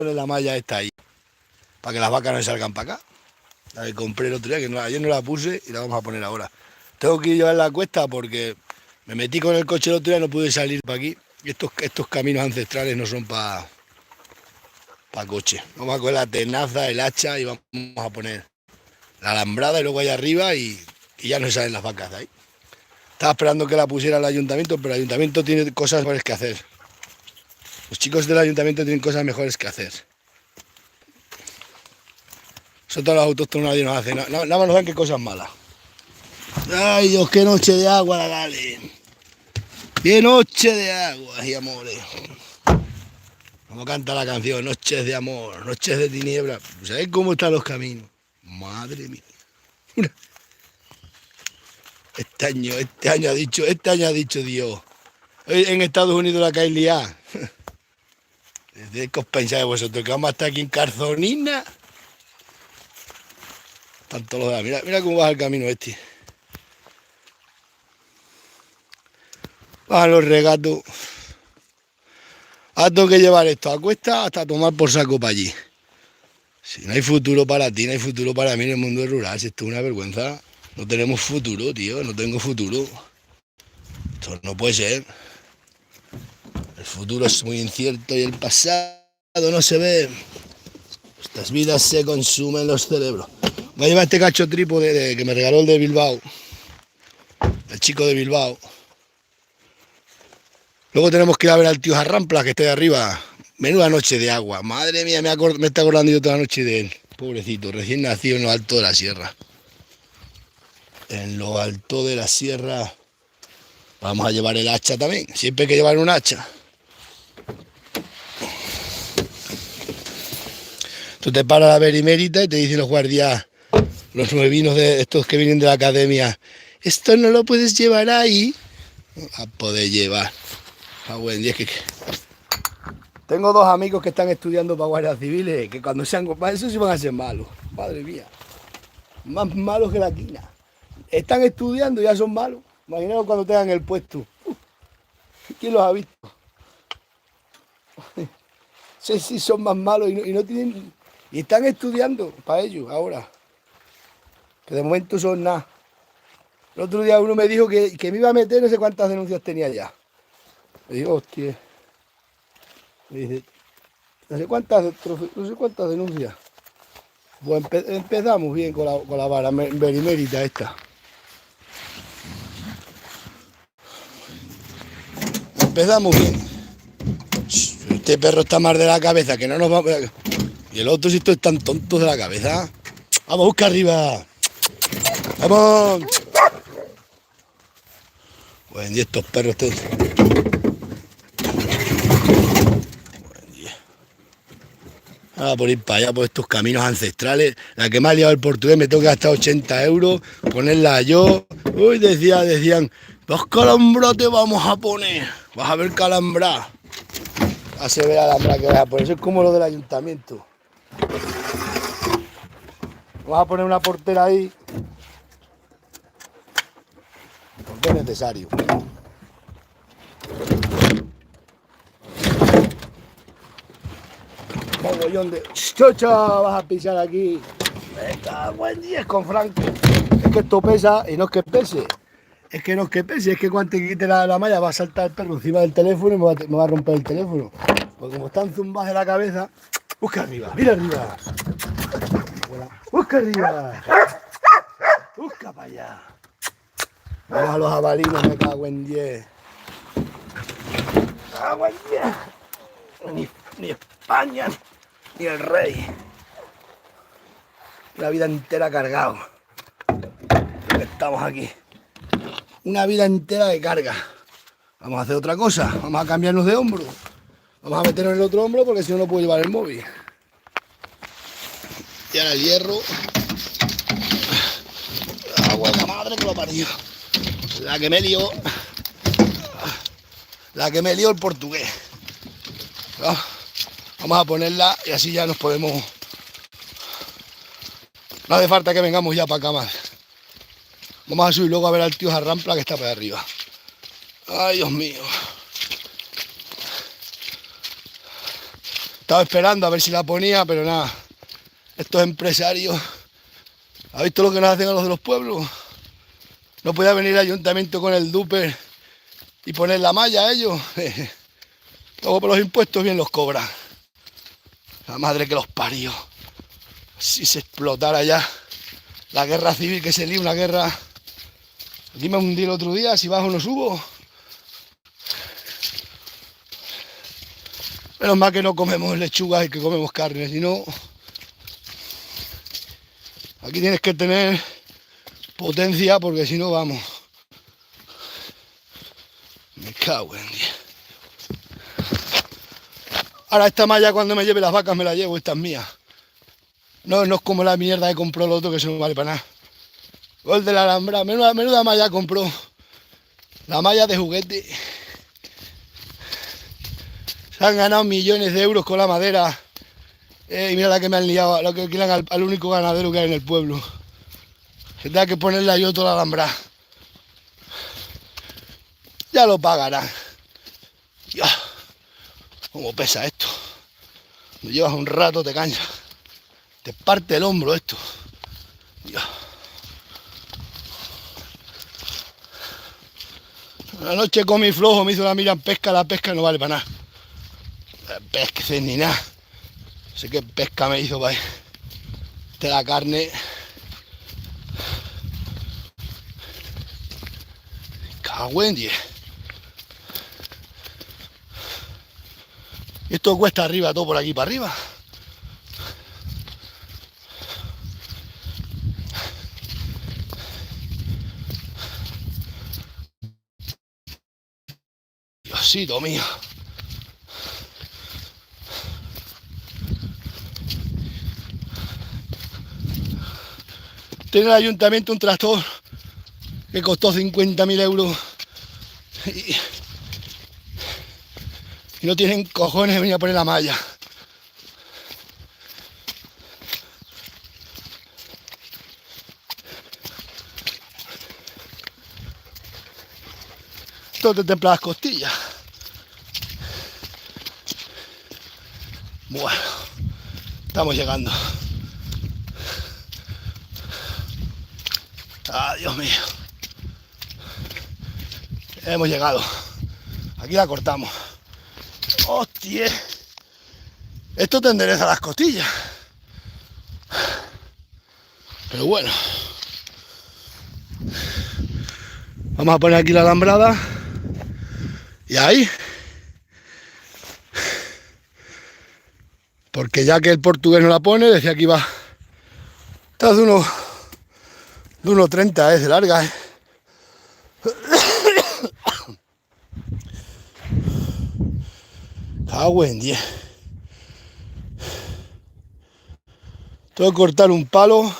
poner la malla esta ahí, para que las vacas no salgan para acá. La que compré el otro día, que no, ayer no la puse y la vamos a poner ahora. Tengo que llevar la cuesta porque me metí con el coche el otro día y no pude salir para aquí. Estos caminos ancestrales no son para coche. Vamos a coger la tenaza, el hacha y vamos a poner la alambrada y luego allá arriba y ya no salen las vacas de ahí. Estaba esperando que la pusiera el ayuntamiento, pero el ayuntamiento tiene cosas mejores que hacer. Los chicos del ayuntamiento tienen cosas mejores que hacer. Nosotros los autóctonos nadie nos hace, nada más nos dan que cosas malas. Ay Dios, qué noche de agua la Galen. Qué noche de agua y amores. Como canta la canción, noches de amor, noches de tinieblas. ¿Sabéis cómo están los caminos? Madre mía. Este año ha dicho Dios. En Estados Unidos la cae liada. ¿Qué os pensáis vosotros? ¿Que vamos a estar aquí en Carzonina? Tanto lo da. Mira cómo baja el camino este. Bajan los regatos. Ahora tengo que llevar esto a cuesta hasta tomar por saco para allí. Si no hay futuro para ti, no hay futuro para mí en el mundo rural. Si esto es una vergüenza. No tenemos futuro, tío. No tengo futuro. Esto no puede ser. El futuro es muy incierto y el pasado no se ve. Estas vidas se consumen los cerebros. Voy a llevar este cacho trípode que me regaló el de Bilbao. El chico de Bilbao. Luego tenemos que ir a ver al tío Jarrampla, que está ahí arriba. Menuda noche de agua. Madre mía, me está acordando yo toda la noche de él. Pobrecito, recién nacido en lo alto de la sierra. En lo alto de la sierra. Vamos a llevar el hacha también. Siempre hay que llevar un hacha. Tú te paras a la berimérita y te dicen los guardias, los nuevinos de estos que vienen de la academia, esto no lo puedes llevar ahí. A poder llevar. Ah, buen día, tengo dos amigos que están estudiando para guardias civiles, que cuando sean para eso sí van a ser malos. Madre mía. Más malos que la quina. Están estudiando y ya son malos. Imaginaos cuando tengan el puesto. ¿Quién los ha visto? Sí, son más malos y no tienen... Y están estudiando para ellos ahora. Que de momento son nada. El otro día uno me dijo que me iba a meter, no sé cuántas denuncias tenía ya. Me digo, hostia. Me dice, no sé cuántas denuncias. Pues empezamos bien con la vara berimérita esta. Empezamos bien. Este perro está más de la cabeza, que no nos va... Y el otro, si estos están tontos de la cabeza. Vamos, busca arriba. Vamos. Buen día, estos perros. Buen día. Vamos a por ir para allá, por estos caminos ancestrales. La que me ha liado el portugués, me tengo que gastar 80 euros, ponerla yo. Uy, decían, 2 calambrotes vamos a poner. Vas a ver calambrar. A se ve alambrar que vaya. Por eso es como lo del ayuntamiento. Vamos a poner una portera ahí. Porque es necesario. Mogollón de... ¡Chocha! Vas a pisar aquí. Venga, buen día con Franco. Es que esto pesa y no es que pese. Es que no es que pese, es que cuando te quite la malla va a saltar el perro encima del teléfono y me va a romper el teléfono. Porque como están zumbadas de la cabeza, busca arriba, mira arriba. Busca arriba. Busca para allá. Vamos a los jabalinos, me cago en 10. Me cago en 10. Ni España, ni el rey. Una vida entera cargado. Estamos aquí. Una vida entera de carga. Vamos a hacer otra cosa. Vamos a cambiarnos de hombro. Vamos a meternos en el otro hombro porque si no, no puedo llevar el móvil. Y ahora el hierro. La buena madre que lo parió. La que me lió. La que me lió el portugués. Vamos a ponerla y así ya nos podemos... No hace falta que vengamos ya para acá más. Vamos a subir luego a ver al tío Jarrampla que está para arriba. Ay, Dios mío. Estaba esperando a ver si la ponía, pero nada. Estos empresarios, ¿ha visto lo que nos hacen a los de los pueblos? No podía venir el ayuntamiento con el duper y poner la malla a ellos. Luego por los impuestos bien los cobran. La madre que los parió. Si se explotara ya la guerra civil, que se lía una guerra. Aquí me hundí el otro día, si bajo no subo. Menos mal que no comemos lechugas y que comemos carne, si no... Aquí tienes que tener potencia porque si no, vamos. Me cago en Dios. Ahora esta malla cuando me lleve las vacas me la llevo, esta es mía. No, no es como la mierda que compró el otro que eso no vale para nada. Gol de la Alhambra, menuda malla compró. La malla de juguete. Se han ganado millones de euros con la madera. Y mira la que me han liado, lo que alquilan al único ganadero que hay en el pueblo. Que tenga que ponerle yo toda la Alhambra. Ya lo pagarán. Dios, cómo pesa esto. Lo llevas un rato, te cansas. Te parte el hombro esto. Dios. Anoche comí flojo, me hizo la mira en pesca, la pesca no vale para nada. Pesca ni nada. Sé qué pesca me hizo para de la carne. Cago en 10. Y esto cuesta arriba, todo por aquí para arriba. Diosito mío. Tiene el ayuntamiento un tractor que costó 50.000 euros y no tienen cojones de venir a poner la malla. Esto te templa las costillas. Bueno, estamos llegando. Ah, Dios mío. Hemos llegado. Aquí la cortamos. ¡Hostia! Esto te endereza las costillas. Pero bueno. Vamos a poner aquí la alambrada. Y ahí. Porque ya que el portugués no la pone, decía que iba. Esta de 1,30 de larga, Cago en 10. Tengo que cortar un palo.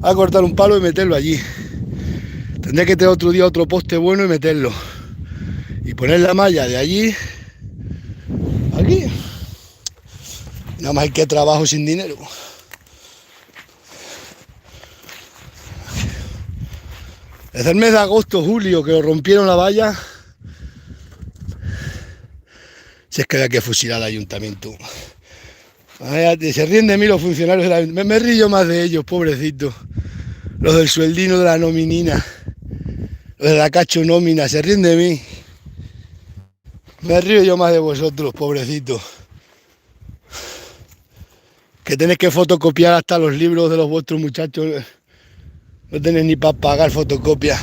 A cortar un palo y meterlo allí. Tendré que tener otro día otro poste bueno y meterlo. Y poner la malla de allí. Aquí. Nada más hay que trabajo sin dinero. Desde el mes de agosto, julio, que lo rompieron la valla. Si es que había que fusilar al ayuntamiento. Se ríen de mí los funcionarios del ayuntamiento. Me río más de ellos, pobrecitos. Los del sueldino de la nominina. Los de la cacho nómina, se ríen de mí. Me río yo más de vosotros, pobrecitos. Que tenéis que fotocopiar hasta los libros de los vuestros muchachos. No tenéis ni para pagar fotocopia.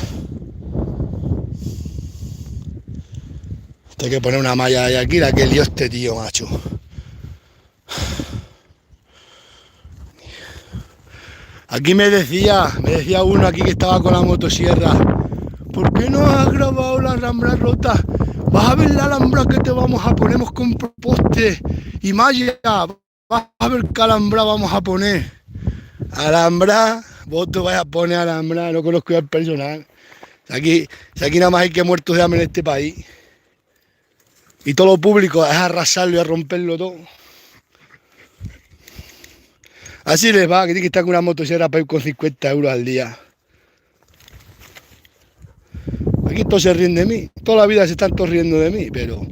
Tengo que poner una malla de aquí, la que lío este tío, macho. Aquí me decía uno aquí que estaba con la motosierra. ¿Por qué no has grabado la alhambra rota? Vas a ver la alhambra que te vamos a poner con poste y malla. Vas a ver qué alhambra vamos a poner. Alhambra, vos te vas a poner alhambra, no conozco al personal. Si aquí nada más hay que muertos de hambre en este país. Y todo lo público es arrasarlo y a romperlo todo. Así les va, que tiene que estar con una motosierra para ir con 50 euros al día. Aquí todos se ríen de mí. Toda la vida se están todos riendo de mí, pero...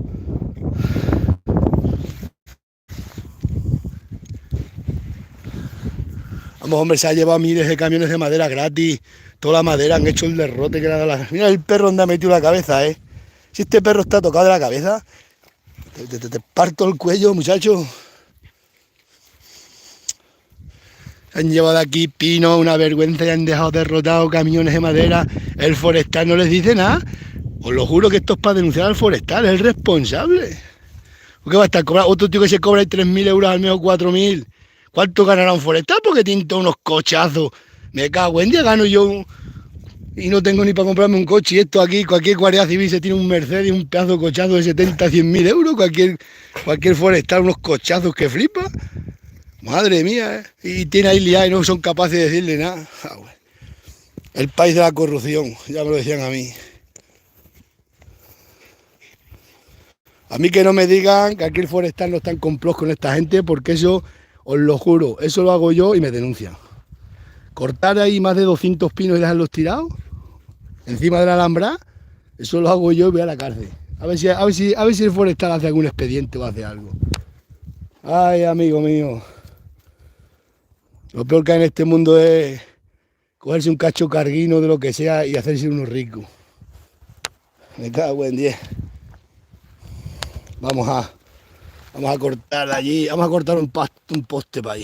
Vamos, hombre, se ha llevado miles de camiones de madera gratis. Toda la madera, han hecho el derrote que le ha dado la... Mira el perro donde ha metido la cabeza, ¿eh? Si este perro está tocado de la cabeza, te parto el cuello, muchacho. Se han llevado aquí pino, una vergüenza, y han dejado derrotados camiones de madera. El forestal no les dice nada. Os lo juro que esto es para denunciar al forestal, es el responsable. ¿Por qué va a estar cobrando? Otro tío que se cobra 3.000 euros al mes o 4.000. ¿Cuánto ganará un forestal? Porque tiene todos unos cochazos. Me cago en día, gano yo y no tengo ni para comprarme un coche. Y esto aquí, cualquier guardia civil se tiene un Mercedes, un pedazo de cochazo de 70, 100.000 euros. Cualquier forestal, unos cochazos que flipa. Madre mía, ¿eh? Y tiene ahí liado y no son capaces de decirle nada. Ah, bueno. El país de la corrupción, ya me lo decían a mí. A mí que no me digan que aquí el forestal no está en complot con esta gente, porque eso, os lo juro, eso lo hago yo y me denuncian. Cortar ahí más de 200 pinos y dejarlos tirados encima de la alhambra, eso lo hago yo y voy a la cárcel. A ver si el forestal hace algún expediente o hace algo. Ay, amigo mío. Lo peor que hay en este mundo es cogerse un cacho carguino de lo que sea y hacerse uno rico. Me cago en 10. Vamos a cortar allí, vamos a cortar un poste para allí.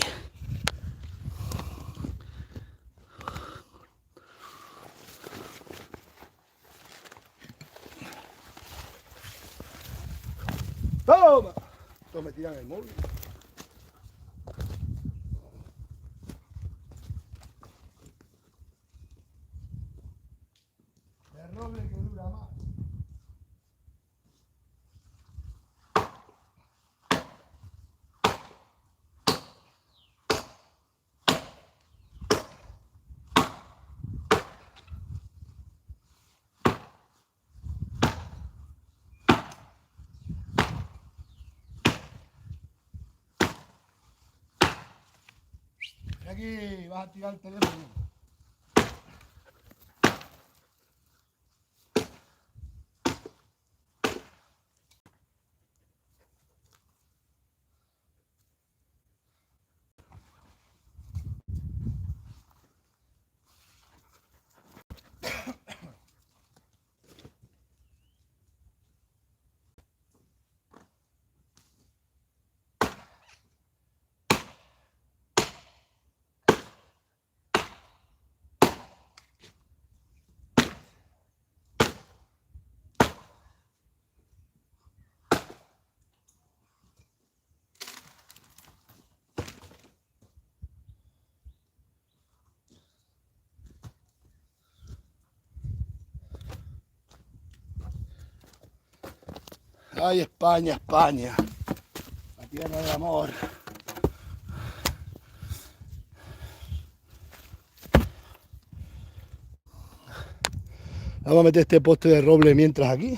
¡Toma! Esto me tiran el móvil. El roble que dura más. Aquí vas a tirar el teléfono. Ay, España, España, la tierra del amor. Vamos a meter este poste de roble mientras aquí.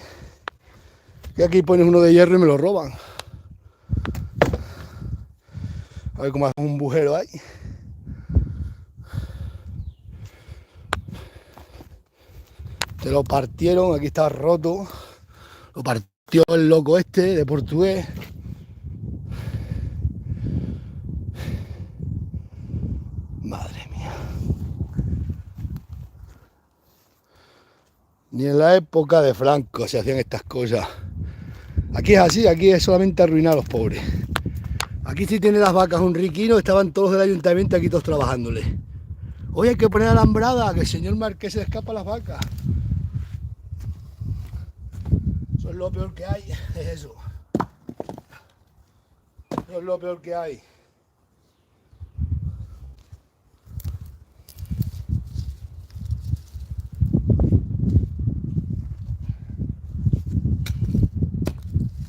Y aquí pones uno de hierro y me lo roban. A ver cómo hace un bujero ahí. Te lo partieron, aquí está roto. Lo partió el loco este de portugués. Madre mía. Ni en la época de Franco se hacían estas cosas. Aquí es así, aquí es solamente arruinar a los pobres. Aquí sí tiene las vacas un riquino, estaban todos del ayuntamiento aquí todos trabajándole. Hoy hay que poner alambrada, que el señor Marqués se le escapa a las vacas. Eso es lo peor que hay, es eso. Eso es lo peor que hay.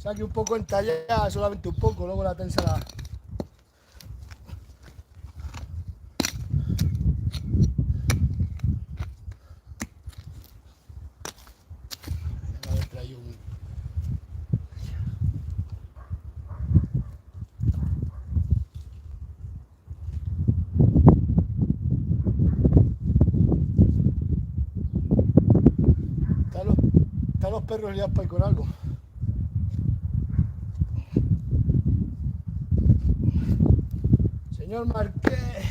Saque un poco entallada, solamente un poco, luego la tensa la... Están los perros liados para ir con algo. Señor Marqués,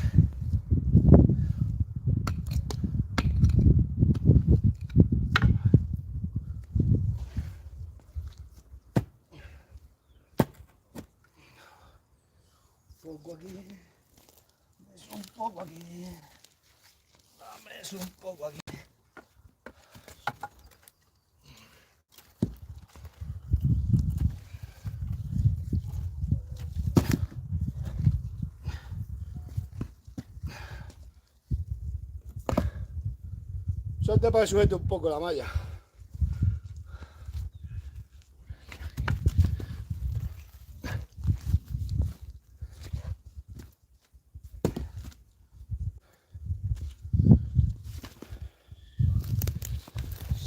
poco aquí. Es un poco aquí. Dame eso un poco aquí. Suelta para que sujete un poco la malla.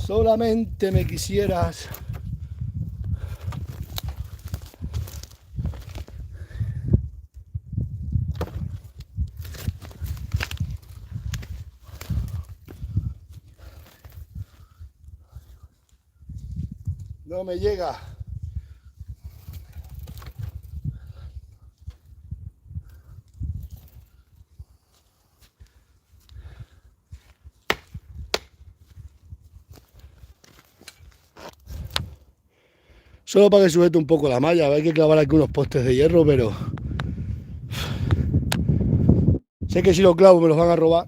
Solamente me quisieras. No me llega. Solo para que sujete un poco la malla. Hay que clavar aquí unos postes de hierro, pero sé que si lo clavo me los van a robar.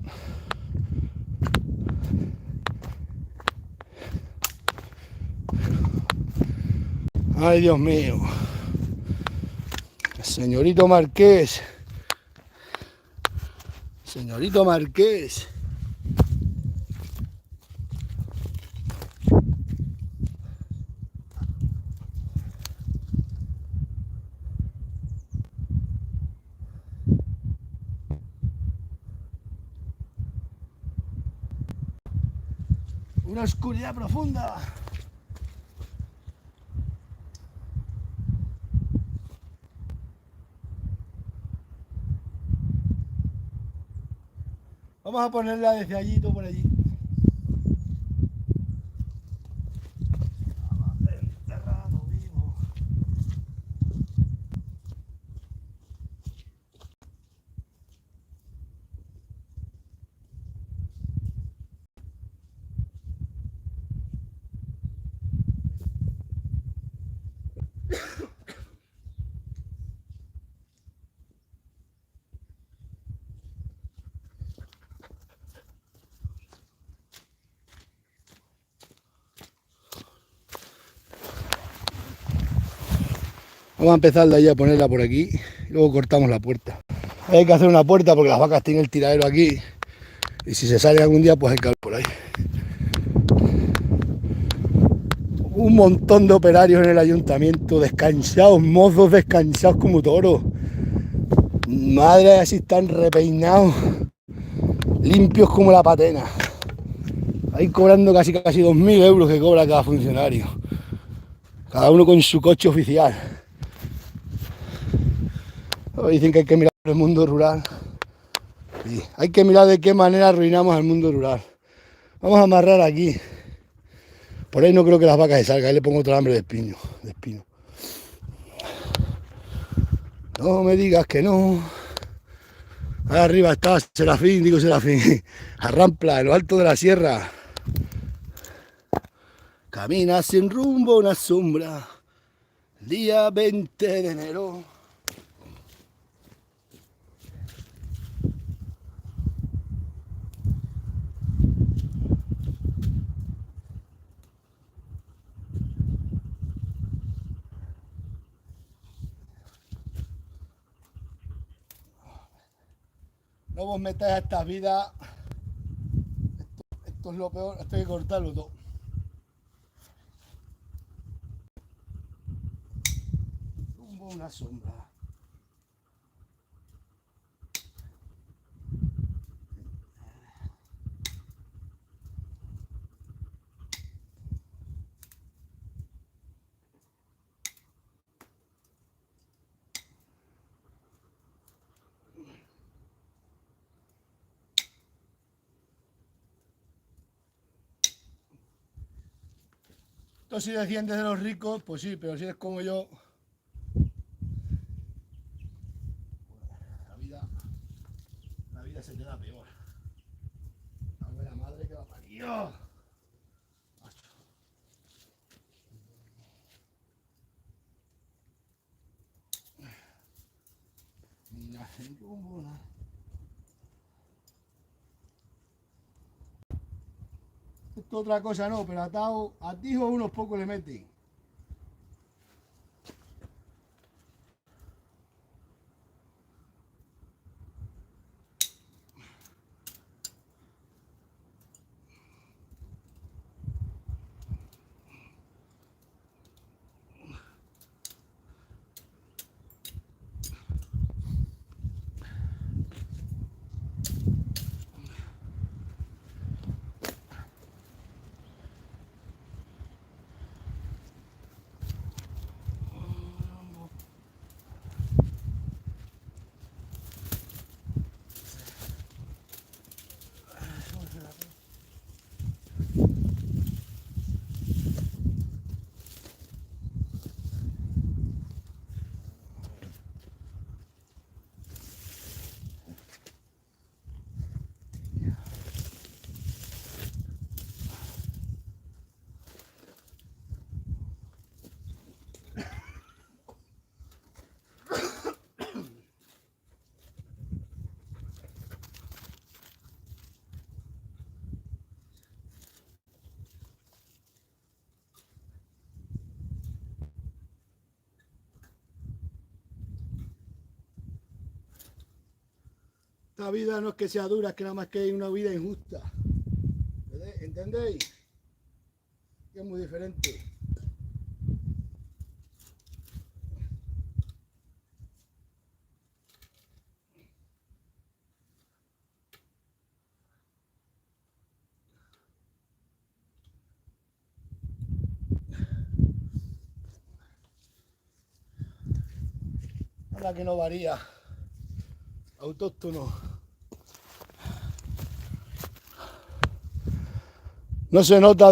Ay, Dios mío. Señorito Marqués. Señorito Marqués. Una oscuridad profunda. Vamos a ponerla desde allí, tú por allí. Enterrado vivo. Vamos a empezar de ahí a ponerla por aquí y luego cortamos la puerta. Hay que hacer una puerta porque las vacas tienen el tiradero aquí y si se sale algún día pues hay que ir por ahí. Un montón de operarios en el ayuntamiento, descansados, mozos descansados como toros. Madre, así están repeinados, limpios como la patena. Ahí cobrando casi 2.000 euros que cobra cada funcionario. Cada uno con su coche oficial. Dicen que hay que mirar el mundo rural. Sí, hay que mirar de qué manera arruinamos el mundo rural. Vamos a amarrar aquí. Por ahí no creo que las vacas se salgan. Ahí le pongo otro alambre de espino. No me digas que no. Ahí arriba está Serafín, digo Serafín. Arrampla, en lo alto de la sierra. Camina sin rumbo una sombra. Día 20 de enero. No vos metáis a estas vidas. Esto es lo peor. Esto hay que cortarlo todo. Rumbo una sombra. Esto si desciendes de los ricos, pues sí, pero si eres como yo, la vida se te da peor. La madre que la parió. Esto otra cosa no, pero atado a tijo unos pocos le meten. Esta vida no es que sea dura, es que nada más que hay una vida injusta. ¿Entendéis? Que es muy diferente. Ahora que no varía. Autóctono. No se nota,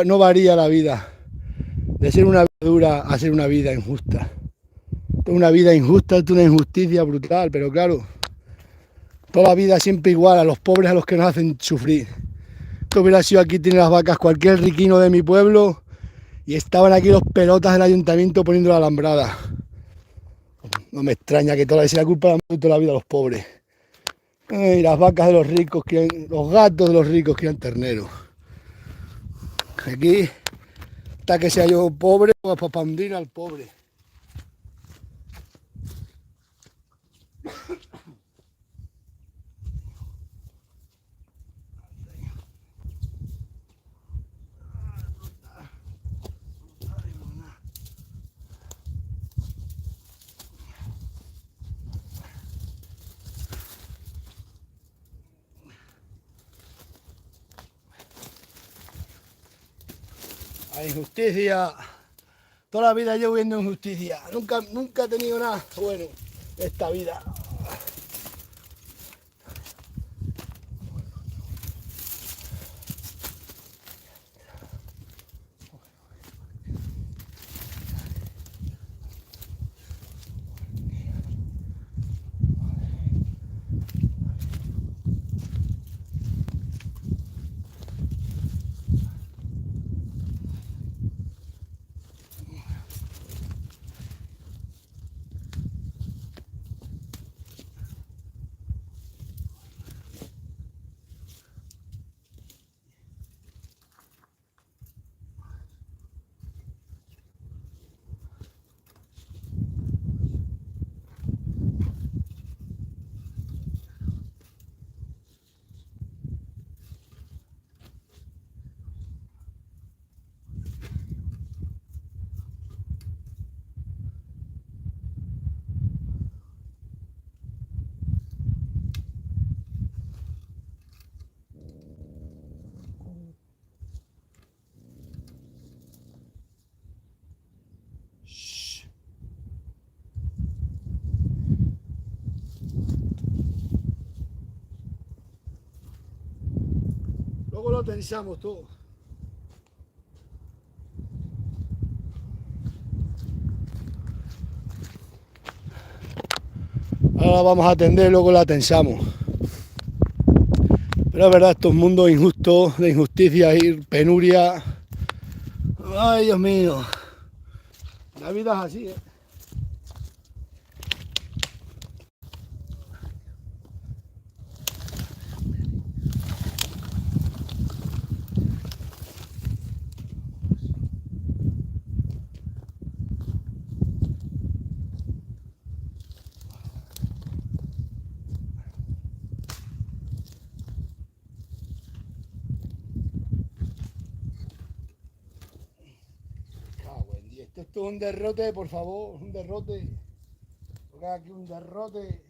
no varía la vida. De ser una vida dura a ser una vida injusta. Una vida injusta es una injusticia brutal, pero claro, toda la vida siempre igual, a los pobres a los que nos hacen sufrir. Esto hubiera sido aquí, tiene las vacas, cualquier riquino de mi pueblo, y estaban aquí los pelotas del ayuntamiento poniendo la alambrada. No me extraña que toda la culpa de toda la vida a los pobres. Y las vacas de los ricos, los gatos de los ricos quieran terneros. Aquí, hasta que sea yo pobre, pues para hundir al pobre. La injusticia, toda la vida llevo viendo injusticia, nunca he tenido nada bueno esta vida. Luego lo tensamos todo. Ahora la vamos a atender, luego la tensamos. Pero es verdad, estos mundos injustos, de injusticia y penuria. Ay, Dios mío. La vida es así, ¿eh? Esto es un derrote, por favor, un derrote. Toca aquí un derrote.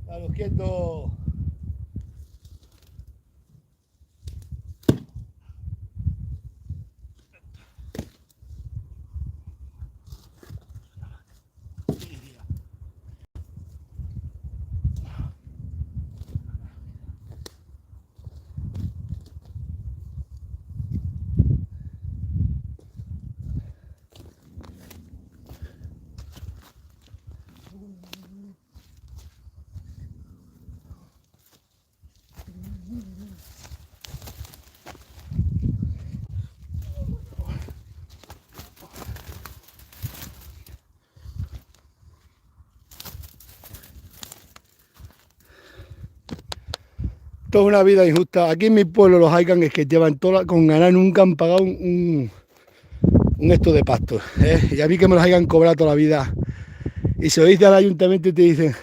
A los quietos. Esto es una vida injusta. Aquí en mi pueblo los haikan es que llevan con ganar, nunca han pagado un esto de pasto, ¿eh? Y a mí que me los hayan cobrado toda la vida. Y se lo dice al ayuntamiento y te dicen,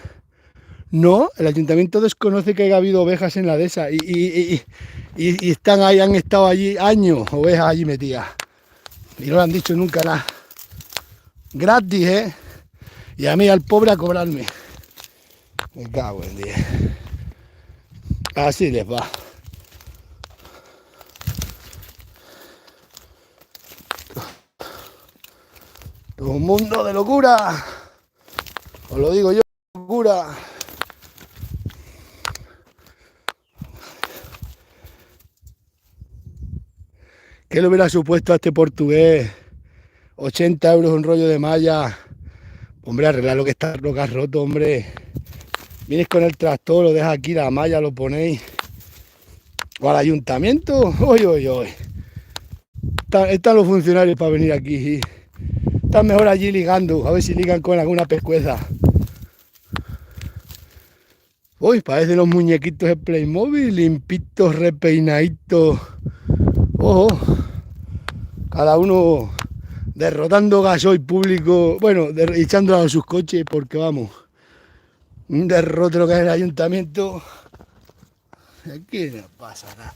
no, el ayuntamiento desconoce que haya habido ovejas en la dehesa y están ahí, han estado allí años, ovejas allí metidas. Y no le han dicho nunca nada. Gratis, ¿eh? Y a mí al pobre a cobrarme. Me cago en 10. Así les va. Todo un mundo de locura. Os lo digo yo, locura. ¿Qué le hubiera supuesto a este portugués? 80 euros un rollo de malla. Hombre, arreglar lo que has roto, hombre. Vienes con el tractor, lo dejas aquí, la malla, lo ponéis. O al ayuntamiento. Oye, oye, oye. Están los funcionarios para venir aquí. Están mejor allí ligando. A ver si ligan con alguna pescueza. Uy, parecen los muñequitos de Playmobil. Limpitos, repeinaditos. Ojo. Cada uno derrotando gasoil público. Bueno, echándolo a sus coches porque vamos. Un derrote lo que es el ayuntamiento. Aquí no pasa nada.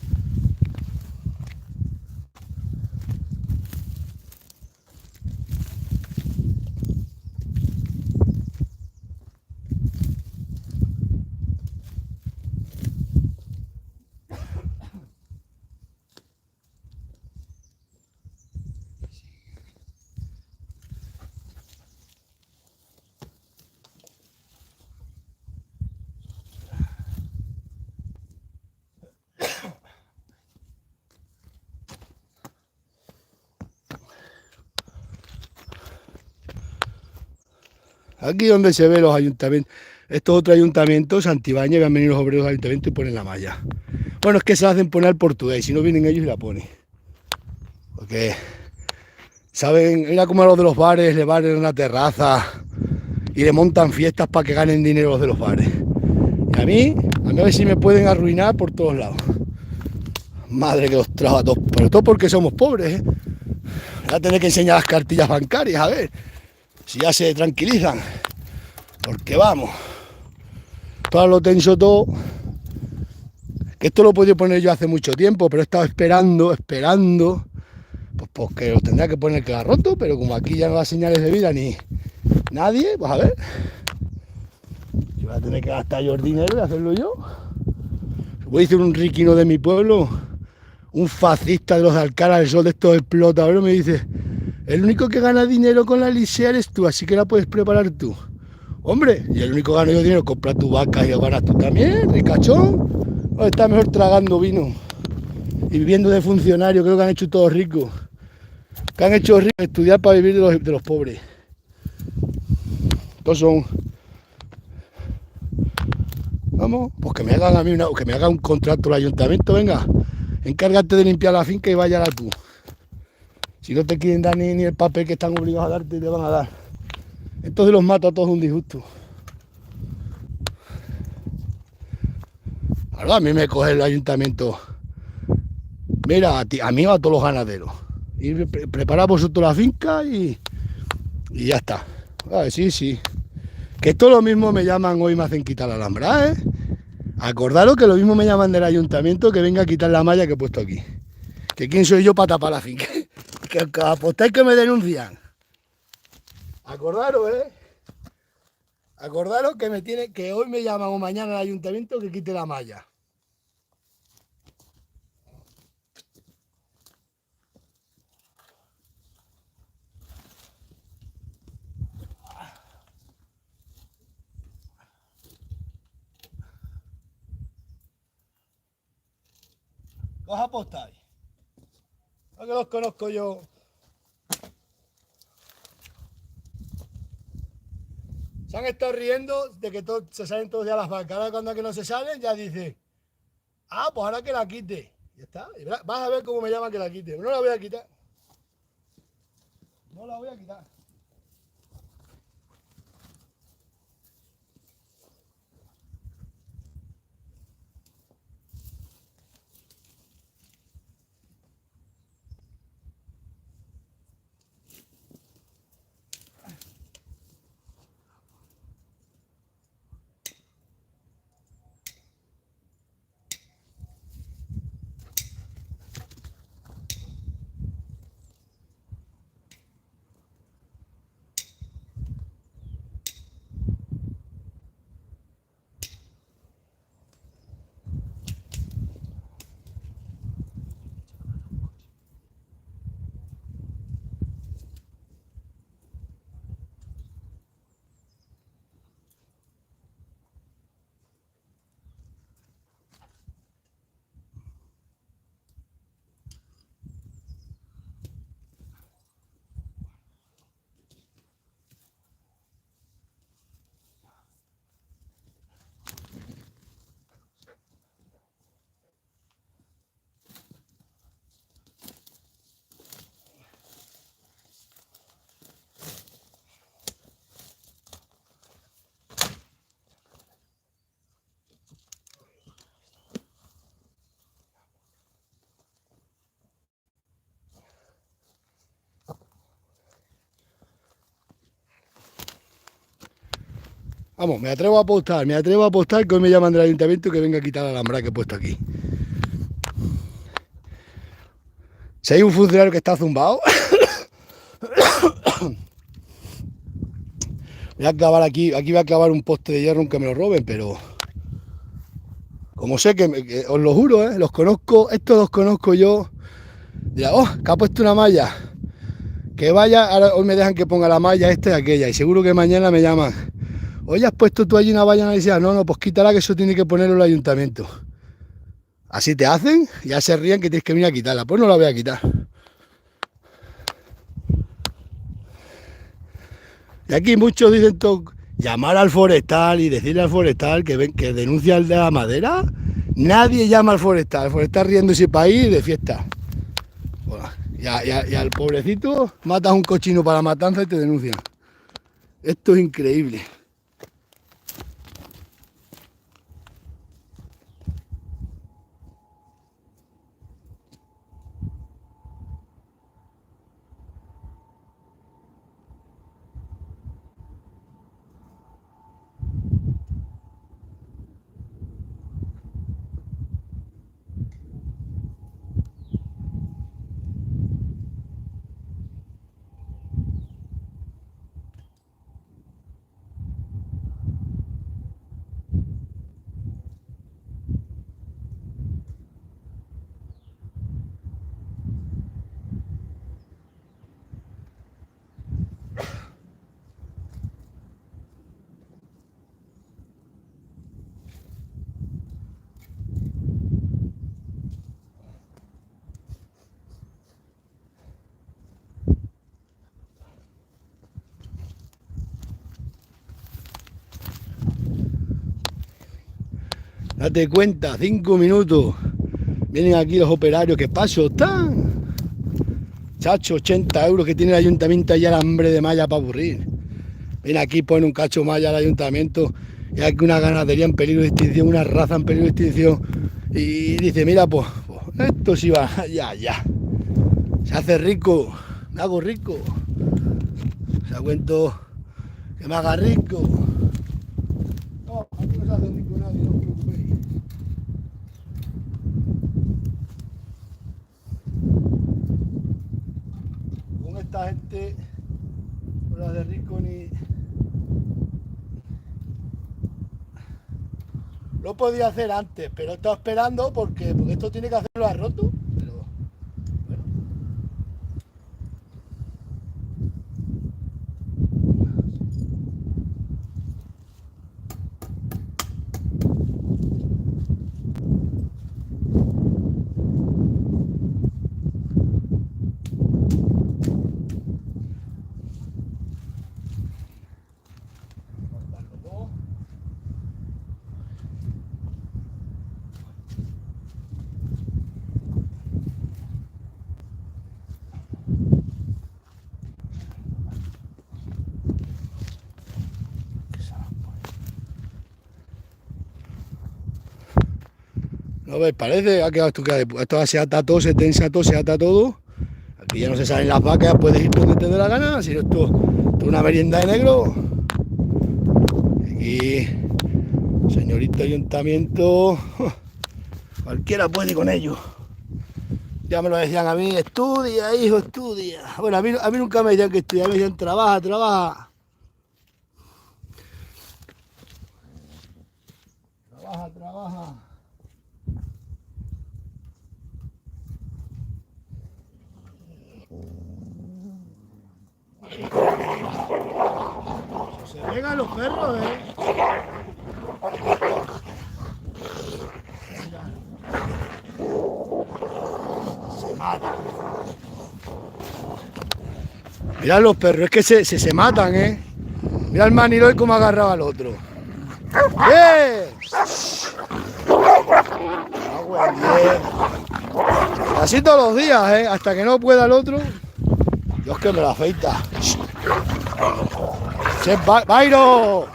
Aquí donde se ve los ayuntamientos, estos otros ayuntamientos, Santibáñez, van a venir los obreros del ayuntamiento y ponen la malla. Bueno, es que se la hacen poner al portugués, si no vienen ellos y la ponen. Porque, ¿saben? Mira como a los de los bares le van en una terraza y le montan fiestas para que ganen dinero los de los bares. Y a ver si me pueden arruinar por todos lados. Madre que los trajo a todos, pero todo porque somos pobres, ¿eh? Voy a tener que enseñar las cartillas bancarias, a ver si ya se tranquilizan, porque vamos, todo lo tenso todo, que esto lo podía poner yo hace mucho tiempo, pero he estado esperando, pues porque lo tendría que poner que la roto, pero como aquí ya no da señales de vida ni nadie, pues a ver, yo voy a tener que gastar yo el dinero y hacerlo yo. Voy a decir un riquino de mi pueblo, un fascista de los de Alcalá del Sol, de estos explotadores, me dice: el único que gana dinero con la lisea eres tú, así que la puedes preparar tú. Hombre, y el único que gana yo dinero, compra tu vaca y lo ganas tú también, ricachón. O está mejor tragando vino y viviendo de funcionario, creo que han hecho todos ricos. Que han hecho ricos estudiar para vivir de los pobres. Estos son... Vamos, pues que me hagan a mí que me haga un contrato el ayuntamiento, venga. Encárgate de limpiar la finca y vaya a tú. Si no te quieren dar ni el papel que están obligados a darte, te van a dar. Entonces los mato a todos un disgusto. Ahora a mí me coge el ayuntamiento. Mira, a mí o a todos los ganaderos. Y preparad vosotros la finca y ya está. A ver, sí. Que esto lo mismo me llaman hoy, me hacen quitar la alhambra, ¿eh? Acordaros que lo mismo me llaman del ayuntamiento que venga a quitar la malla que he puesto aquí. Que quién soy yo para tapar la finca. Que apostáis que me denuncian. Acordaros, ¿eh? Acordaros que hoy me llaman o mañana al ayuntamiento que quite la malla. ¿Os apostáis? ¿No que los conozco yo? Se han estado riendo de que se salen todos ya las vacas. Ahora cuando que no se salen, ya dice, ah, pues ahora que la quite. Ya está. Y vas a ver cómo me llaman que la quite. No la voy a quitar. No la voy a quitar. Vamos, me atrevo a apostar que hoy me llaman del ayuntamiento que venga a quitar la alhambra que he puesto aquí. Si hay un funcionario que está zumbado, voy a clavar aquí voy a clavar un poste de hierro aunque me lo roben, pero como sé que os lo juro, los conozco, estos los conozco yo. Dirá, oh, que ha puesto una malla. Que vaya, ahora hoy me dejan que ponga la malla esta y aquella, y seguro que mañana me llaman. Oye, has puesto tú allí una valla, y decía, no, pues quítala que eso tiene que ponerlo el ayuntamiento. Así te hacen, ya se ríen que tienes que venir a quitarla. Pues no la voy a quitar. Y aquí muchos dicen llamar al forestal y decirle al forestal que denuncia al de la madera. Nadie llama al forestal riéndose para ir de fiesta. Bueno, y al pobrecito matas un cochino para la matanza y te denuncian. Esto es increíble. Date cuenta, 5 minutos. Vienen aquí los operarios, ¿qué paso están? Chacho, 80 euros que tiene el ayuntamiento y alambre de malla para aburrir. Viene aquí, pone un cacho malla al ayuntamiento y hay una ganadería en peligro de extinción, una raza en peligro de extinción. Y dice, mira, pues esto sí va, ya. Se hace rico, me hago rico. Se ha cuento que me haga rico. esta gente, las de Riconi. Lo podía hacer antes, pero he estado esperando porque esto tiene que hacerlo a roto. Pero bueno. ¿No ves? Parece, ha quedado esto se ata todo, se tensa todo, se ata todo. Aquí ya no se salen las vacas, puedes ir donde te dé la gana, si no esto es una merienda de negro. Aquí, señorito ayuntamiento, cualquiera puede con ello. Ya me lo decían a mí, estudia, hijo, estudia. Bueno, a mí nunca me decían que estudiar, me decían, trabaja, trabaja. Trabaja, trabaja. Se pegan los perros, Se matan. Mirad los perros, es que se matan, Mira el Maniloy como agarraba al otro. ¡Bien! Así todos los días, hasta que no pueda el otro. Dios, que me lo afeita. ¡Vairo!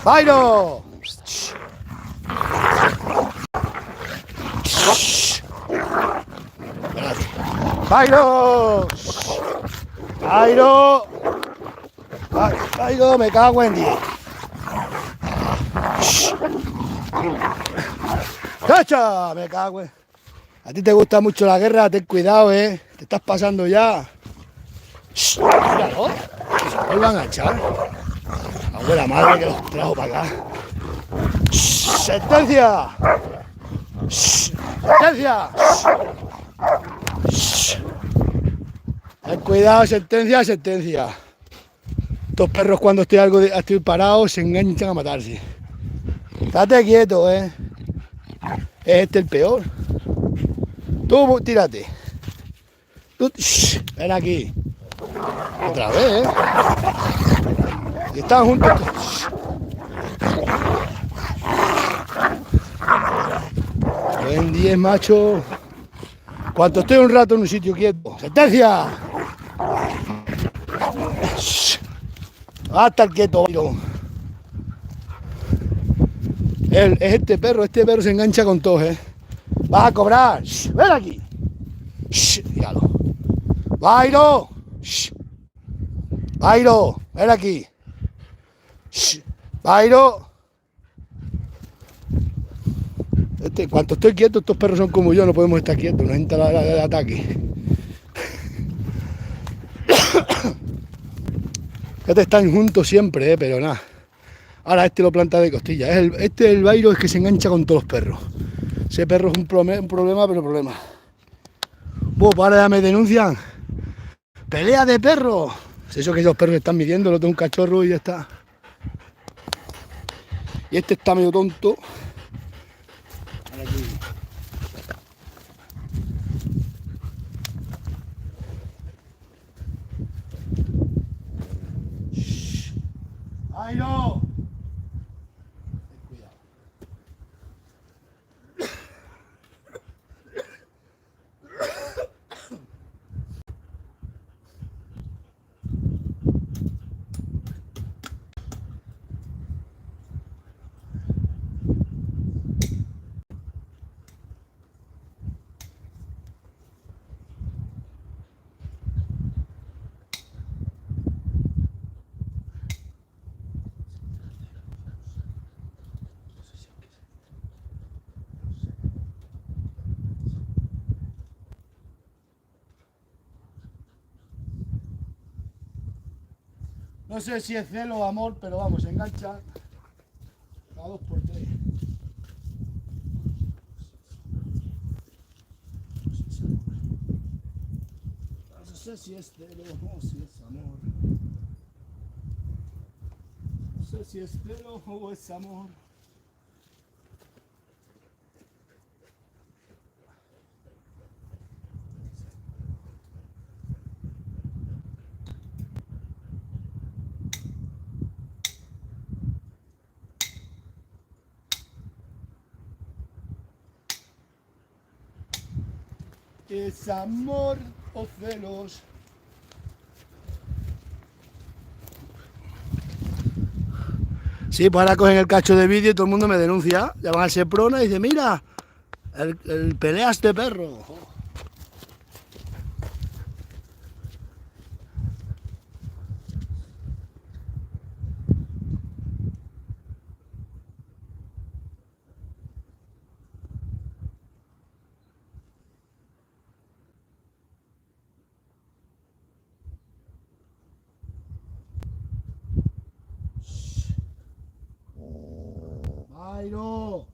¡Vairo! ¡Vairo! ¡Vairo! ¡Vairo! Me cago en 10. ¡Cacha! Me cago en... A ti te gusta mucho la guerra, ten cuidado, Te estás pasando ya. Míralo. Se vuelvan a echar. Abuela madre que los trajo para acá. ¡Sentencia! ¡Sentencia! Ten cuidado, sentencia, sentencia. Estos perros cuando estoy parado se enganchan a matarse. Estate quieto, Es este el peor. Tú, tírate. Tú, ven aquí. Otra vez, Y están juntos. Buen 10, macho. Cuando estoy un rato en un sitio quieto. ¡Sentencia! Hasta el quieto. Es este perro se engancha con todos, Vas a cobrar. Ven aquí. Míralo. Vairo. Vairo, ven aquí. Vairo. Cuando estoy quieto, estos perros son como yo, no podemos estar quietos, nos entra el ataque. Estos están juntos siempre, pero nada. Ahora este lo planta de costilla. El Vairo es que se engancha con todos los perros. Ese perro es un problema, pero problema. Ahora ya me denuncian. ¡Pelea de perros! Es eso que esos perros están midiendo, lo tengo un cachorro y ya está. Y este está medio tonto. ¡Ay, no! No sé si es celo o amor, pero vamos, engancha a 2x3. No sé si es celo o si es amor. No sé si es celo o es amor. ¿Es amor o celos? Sí, pues ahora cogen el cacho de vídeo y todo el mundo me denuncia. Llaman al Seprona y dice, mira, el peleas de perro. ¡Jairo!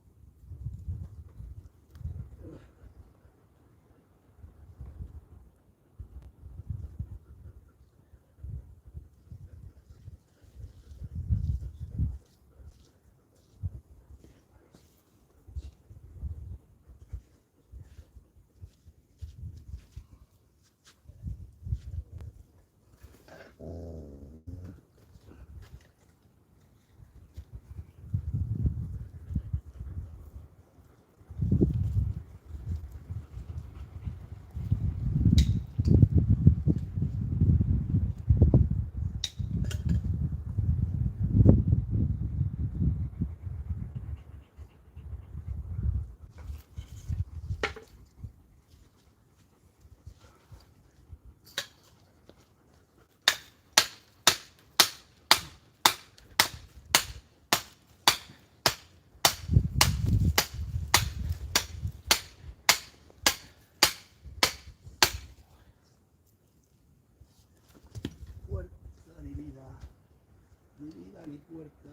Puerta, mi vida, mi puerta.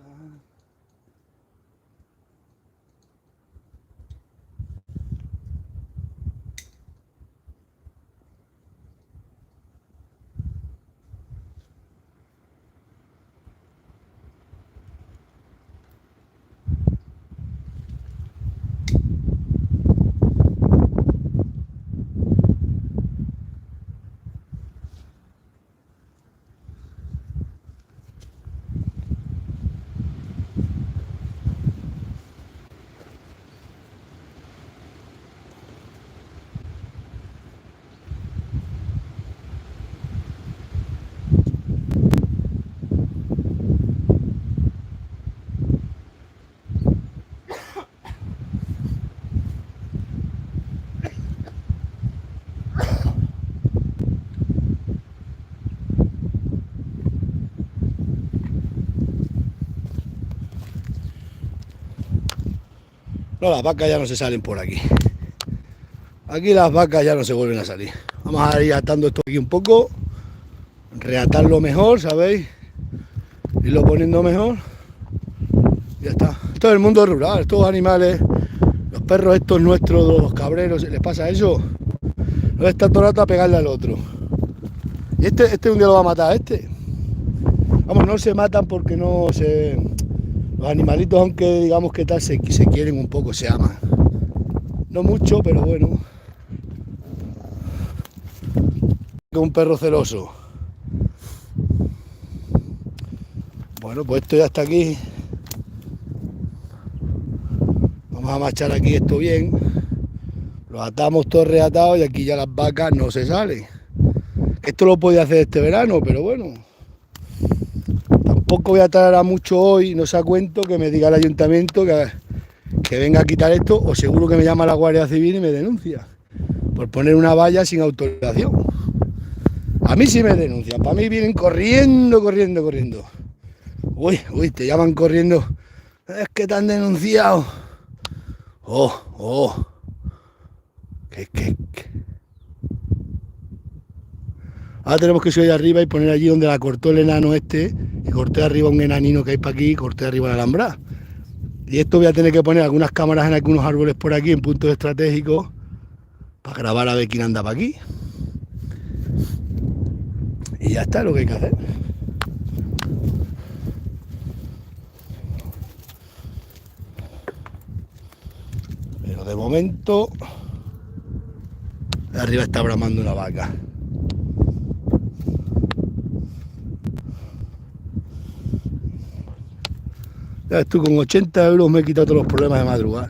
No, las vacas ya no se salen por aquí. Aquí las vacas ya no se vuelven a salir. Vamos a ir atando esto aquí un poco. Reatarlo mejor, ¿sabéis? Irlo poniendo mejor. Ya está. Esto es el mundo rural. Estos animales, los perros estos nuestros, los cabreros, ¿les pasa eso? No está todo el rato a pegarle al otro. Y este un día lo va a matar, este. Vamos, no se matan porque no se... Los animalitos, aunque digamos que tal, se quieren un poco, se aman. No mucho, pero bueno. Un perro celoso. Bueno, pues esto ya está aquí. Vamos a marchar aquí esto bien. Lo atamos todo reatado y aquí ya las vacas no se salen. Esto lo podía hacer este verano, pero bueno. Tampoco voy a tardar mucho hoy, no sé a cuento que me diga el ayuntamiento que venga a quitar esto, o seguro que me llama la Guardia Civil y me denuncia por poner una valla sin autorización. A mí sí me denuncian, para mí vienen corriendo. Uy, te llaman corriendo. Es que te han denunciado. Oh. ¿Qué? Ahora tenemos que subir arriba y poner allí donde la cortó el enano este corté arriba un enanino que hay para aquí, corté arriba la alhambra. Y esto voy a tener que poner algunas cámaras en algunos árboles por aquí, en puntos estratégicos, para grabar a ver quién anda para aquí. Y ya está lo que hay que hacer. Pero de momento, arriba está bramando una vaca. Ya ves tú, con 80 euros me he quitado todos los problemas de madrugar.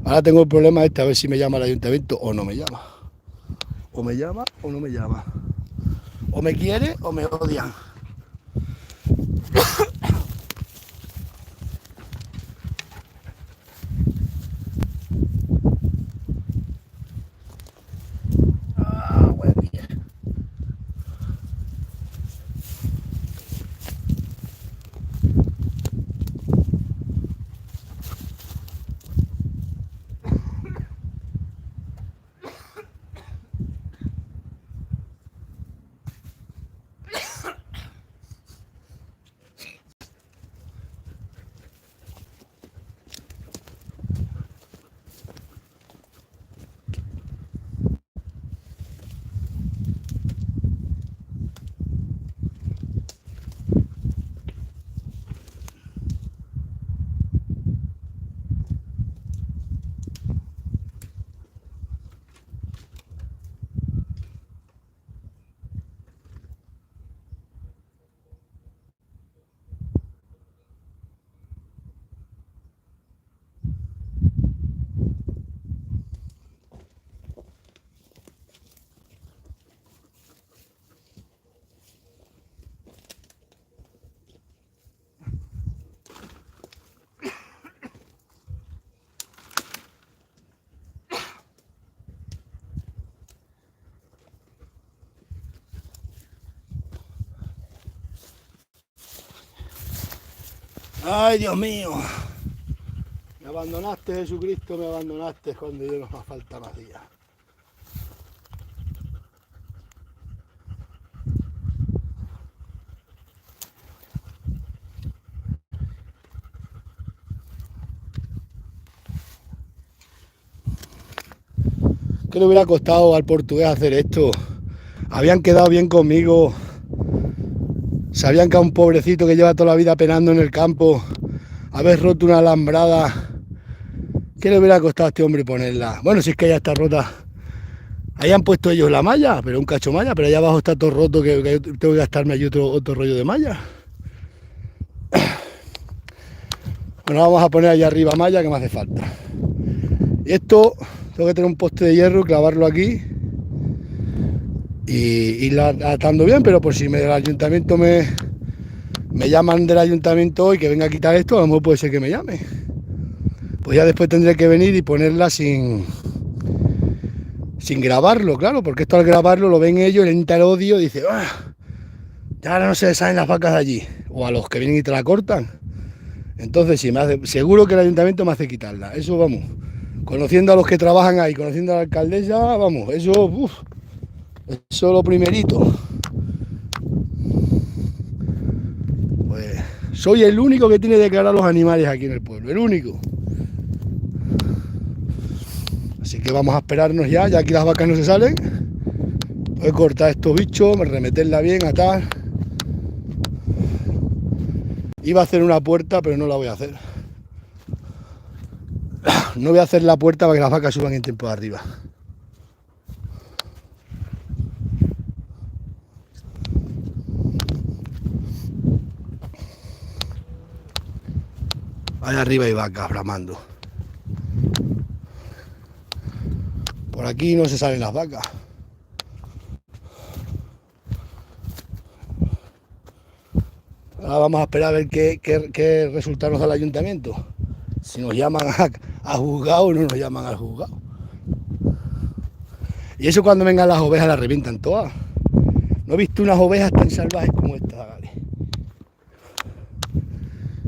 Ahora tengo el problema este, a ver si me llama el ayuntamiento o no me llama. O me llama o no me llama. O me quiere o me odian. Ay, Dios mío. Me abandonaste, Jesucristo, me abandonaste cuando yo no me falta más días. ¿Qué le hubiera costado al portugués hacer esto? Habían quedado bien conmigo. Sabían que a un pobrecito que lleva toda la vida penando en el campo, haber roto una alambrada, ¿qué le hubiera costado a este hombre ponerla? Bueno, si es que ya está rota. Ahí han puesto ellos la malla, pero un cacho malla, pero allá abajo está todo roto, que tengo que gastarme allí otro rollo de malla. Bueno, vamos a poner allá arriba malla que me hace falta. Y esto, tengo que tener un poste de hierro, clavarlo aquí y ir atando bien, pero por si el ayuntamiento me llaman del ayuntamiento hoy que venga a quitar esto, a lo mejor puede ser que me llame. Pues ya después tendré que venir y ponerla sin grabarlo, claro, porque esto al grabarlo lo ven ellos, le entra el odio y dice, ya ahora no se salen las vacas de allí, o a los que vienen y te la cortan. Entonces sí, seguro que el ayuntamiento me hace quitarla, eso vamos, conociendo a los que trabajan ahí, conociendo a la alcaldesa, vamos, eso es lo primerito. Pues soy el único que tiene declarar los animales aquí en el pueblo, el único. Así que vamos a esperarnos ya aquí las vacas no se salen. Voy a cortar estos bichos, remeterla bien, atar. Iba a hacer una puerta, pero no la voy a hacer. No voy a hacer la puerta para que las vacas suban en tiempo de arriba. Allá arriba hay vacas bramando. Por aquí no se salen las vacas. Ahora vamos a esperar a ver qué resultado nos da el ayuntamiento. Si nos llaman a juzgado o no nos llaman al juzgado. Y eso cuando vengan las ovejas las revientan todas. No he visto unas ovejas tan salvajes como estas, ¿vale?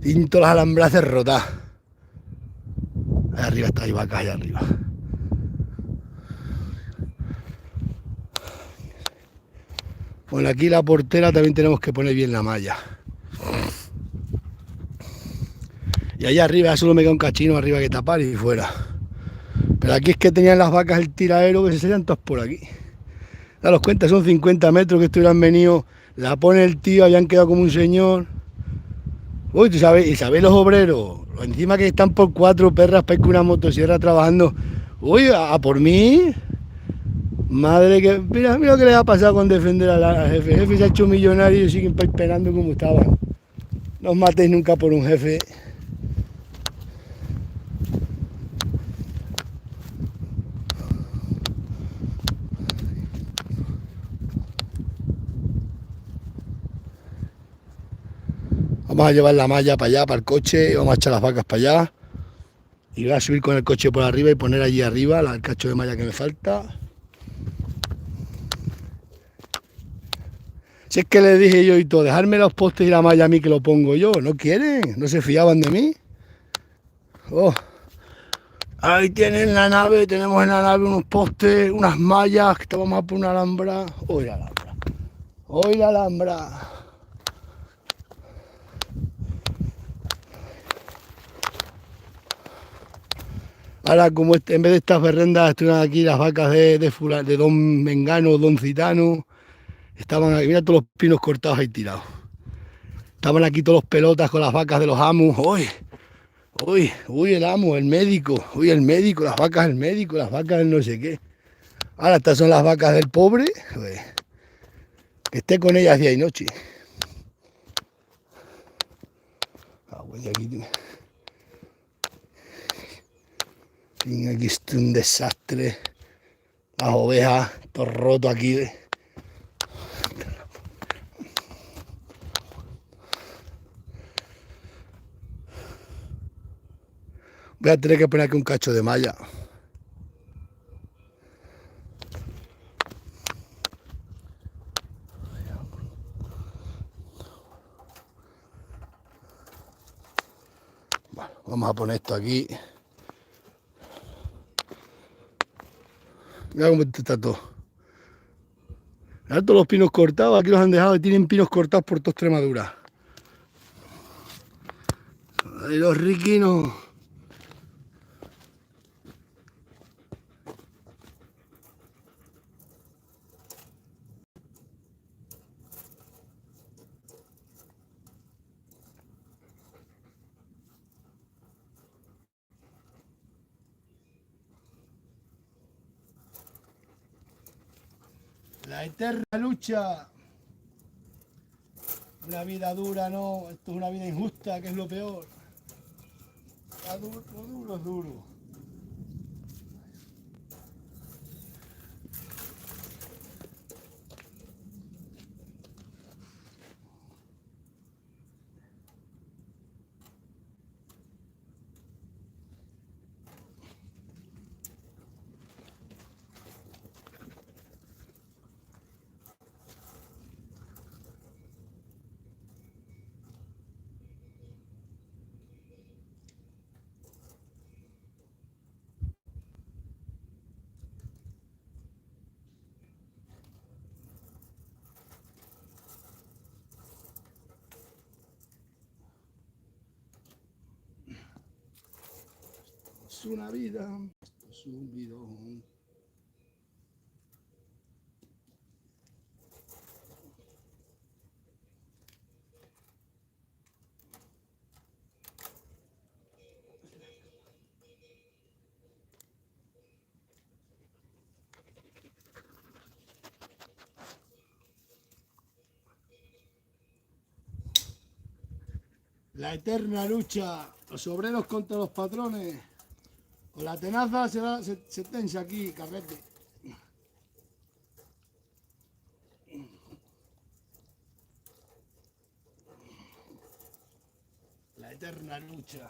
Tinto las alambras rotas. Allá arriba hay vacas, allá arriba. Bueno, aquí la portera también tenemos que poner bien la malla. Y allá arriba solo me queda un cachino arriba que tapar y fuera. Pero aquí es que tenían las vacas el tiradero que se salían todas por aquí. Daros cuenta, son 50 metros que estuvieran venido. La pone el tío, habían quedado como un señor. Uy, tú sabes, y sabes los obreros. Encima que están por 4 perras para ir con una motosierra trabajando. Uy, a por mí. Madre que. Mira, mira lo que les ha pasado con defender al jefe. El jefe se ha hecho millonario y siguen esperando como estaban. No os matéis nunca por un jefe. Vamos a llevar la malla para allá, para el coche, vamos a echar las vacas para allá. Y voy a subir con el coche por arriba y poner allí arriba el cacho de malla que me falta. Si es que les dije yo y todo, dejarme los postes y la malla a mí que lo pongo yo. No quieren, no se fiaban de mí. Oh. Ahí tienen la nave, tenemos en la nave unos postes, unas mallas, que vamos a por una alhambra. Hoy la alhambra. Hoy la alhambra. Ahora, como en vez de estas berrendas, estuvieron aquí las vacas de Don Mengano, Don Citano. Estaban aquí, mira todos los pinos cortados ahí tirados. Estaban aquí todos los pelotas con las vacas de los amos. Uy, el amo, el médico. Uy, el médico, las vacas del médico, las vacas del no sé qué. Ahora, estas son las vacas del pobre. Uy, que esté con ellas día y noche. Aquí está un desastre. Las ovejas, todo roto aquí. Voy a tener que poner aquí un cacho de malla. Bueno, vamos a poner esto aquí. Mira cómo está todo. Mira todos los pinos cortados, aquí los han dejado y tienen pinos cortados por toda Extremadura. Ay, los riquinos. La eterna lucha. Una vida dura, no. Esto es una vida injusta, que es lo peor. Lo duro es duro. Es una vida. Esto es un bidón. La eterna lucha, los obreros contra los patrones. Con la tenaza se tensa aquí, carrete. La eterna lucha.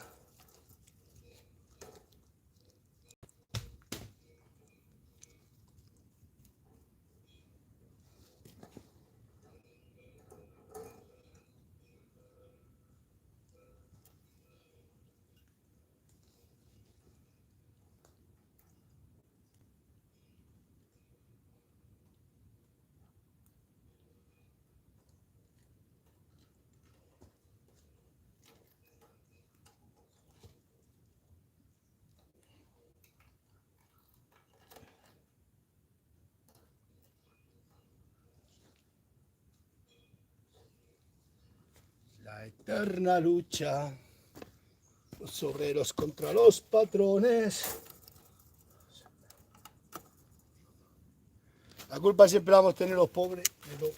Eterna lucha, los obreros contra los patrones. La culpa siempre la vamos a tener los pobres. Pero...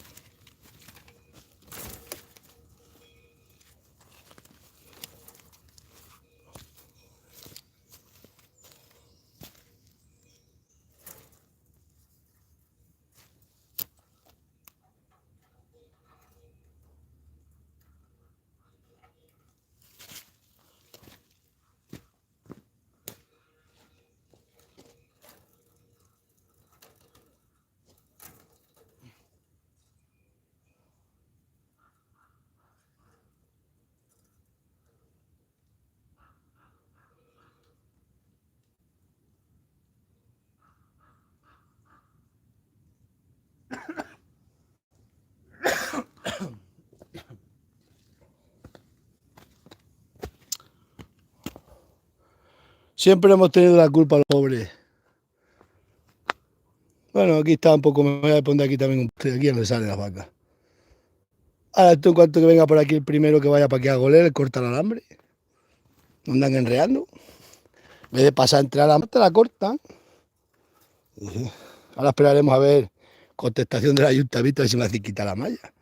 Siempre hemos tenido la culpa los pobres. Bueno, aquí está un poco, me voy a poner aquí también un poste, aquí donde salen las vacas. Ahora esto en cuanto que venga por aquí el primero que vaya para que haga goler, corta el alambre. No andan enreando. En vez de pasar entre la mata, la cortan. Ahora esperaremos a ver contestación del ayuntamiento, a ver si me hace quitar la malla.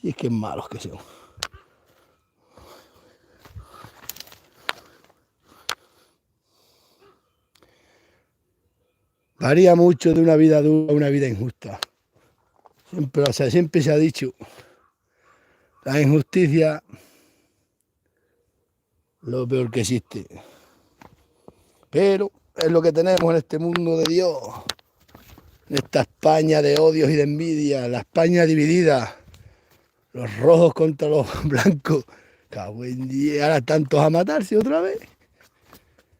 Y es que malos que son. Varía mucho de una vida dura a una vida injusta. Siempre, o sea, siempre se ha dicho, la injusticia lo peor que existe. Pero es lo que tenemos en este mundo de Dios. En esta España de odios y de envidia, la España dividida. Los rojos contra los blancos. Ahora están todos a matarse otra vez.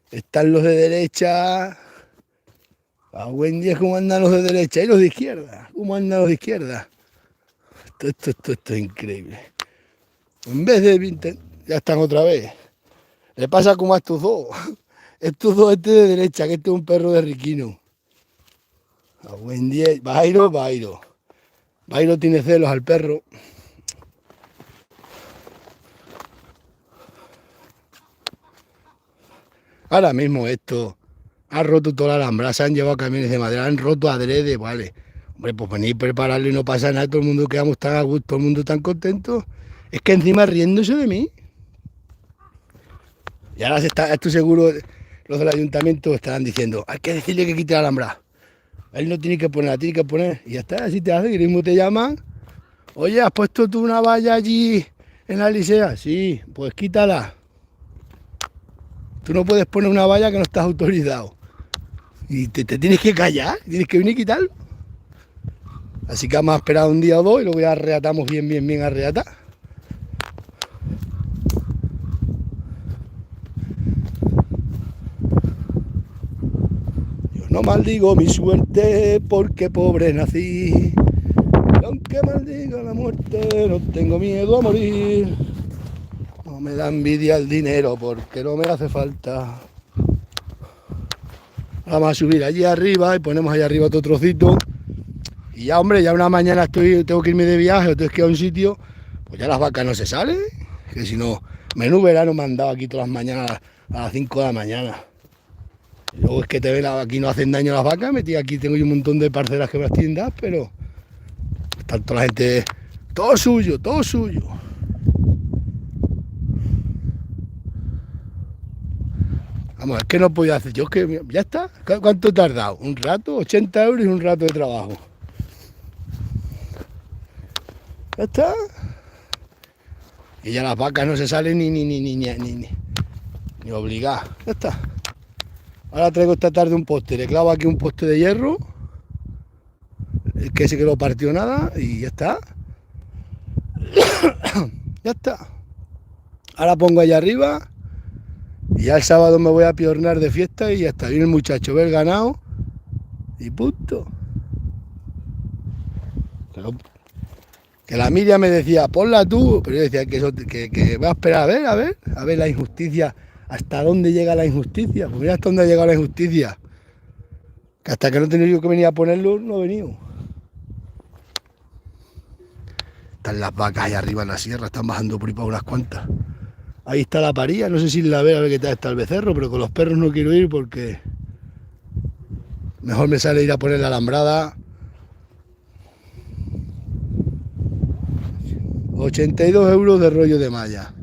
Están los de derecha. Buen día, ¿cómo andan los de derecha? Y los de izquierda. ¿Cómo andan los de izquierda? Esto es increíble. En vez de... Ya están otra vez. Le pasa como a estos dos. Estos dos, este de derecha, que este es un perro de Riquino. Buen día. Bairo. Bairo tiene celos al perro. Ahora mismo esto ha roto toda la alhambra, se han llevado camiones de madera, han roto adrede, vale. Hombre, pues venir prepararlo y no pasa nada, todo el mundo quedamos tan a gusto, todo el mundo tan contento. Es que encima riéndose de mí. Y ahora estoy seguro, los del ayuntamiento estarán diciendo, hay que decirle que quite la alhambra. Él no tiene que poner, la tiene que poner. Y ya está, así te hace, que mismo te llaman. Oye, ¿has puesto tú una valla allí en la Licea? Sí, pues quítala. Tú no puedes poner una valla que no estás autorizado. Y te tienes que callar, tienes que venir y quitarlo. Así que vamos a esperar un día o dos y luego ya arreatamos bien arreatar. Yo no maldigo mi suerte porque pobre nací. Y aunque maldiga la muerte, no tengo miedo a morir. No me da envidia el dinero porque no me hace falta. Vamos a subir allí arriba y ponemos allá arriba otro trocito. Y ya, hombre, ya una mañana tengo que irme de viaje o tengo que ir a un sitio, pues ya las vacas no se salen. Que si no, menú verano me han dado aquí todas las mañanas a las 5 de la mañana. Y luego es que te ven, aquí no hacen daño las vacas, metí aquí, tengo yo un montón de parcelas que me las tiendas, pero tanto la gente, todo suyo, todo suyo. Vamos, es que no podía hacer, yo es que ya está, ¿cuánto he tardado? Un rato, 80 euros y un rato de trabajo. Ya está. Y ya las vacas no se salen ni obligadas. Ya está. Ahora traigo esta tarde un poste, le clavo aquí un poste de hierro, que ese que lo partió nada, y ya está. Ya está. Ahora pongo allá arriba y ya el sábado me voy a piornar de fiesta y ya está. Viene el muchacho, ve el ganado y punto. Que la Miriam me decía, ponla tú, pero yo decía que voy a esperar a ver la injusticia, hasta dónde llega la injusticia. Pues mira hasta dónde ha llegado la injusticia. Que hasta que no he tenido yo que venir a ponerlo, no he venido. Están las vacas ahí arriba en la sierra, están bajando por ahí para unas cuantas. Ahí está la paría, no sé si la ve a ver qué tal está el becerro, pero con los perros no quiero ir porque mejor me sale ir a poner la alambrada. 82 euros de rollo de malla.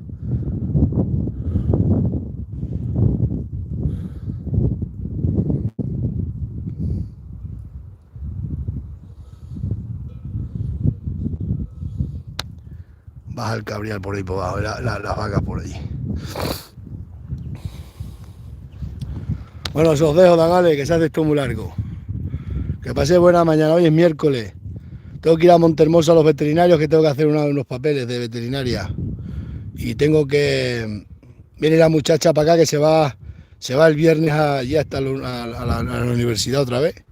Baja el cabrial por ahí por abajo, las vacas por ahí. Bueno, os dejo, Dagale, que se hace esto muy largo. Que pase buena mañana, hoy es miércoles. Tengo que ir a Montehermoso a los veterinarios, que tengo que hacer unos papeles de veterinaria. Y tengo que... Viene la muchacha para acá que se va el viernes allí hasta a la universidad otra vez.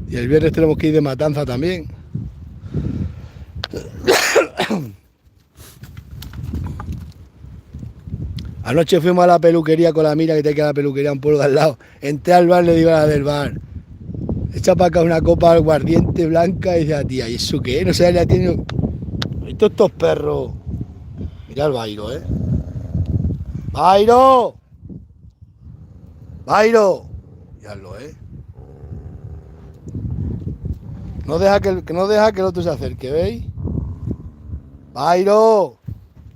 Y el viernes tenemos que ir de matanza también. Anoche fuimos a la peluquería con la Mira, que te queda la peluquería un pueblo de al lado. Entré al bar, le digo a la del bar, echa para acá una copa de aguardiente blanca, y dice a tía, ¿y eso qué? No sé, ya tiene... Estos perros. Mira el Bairo, ¿eh? ¡Bairo! ¡Bairo! Miradlo, ¿eh? No deja que el otro se acerque, ¿veis? ¡Bairo!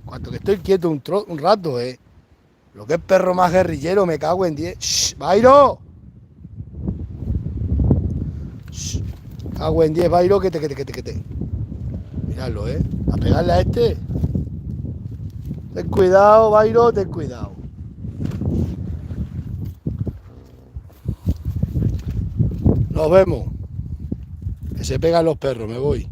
Cuanto que estoy quieto un rato, ¿eh? Lo que es perro más guerrillero, me cago en 10. ¡Shh! ¡Bairo! ¡Shh! Cago en 10, Bairo, que te. Miradlo, ¿eh? A pegarle a este. Ten cuidado, Bairo, ten cuidado. Nos vemos. Que se pegan los perros, me voy.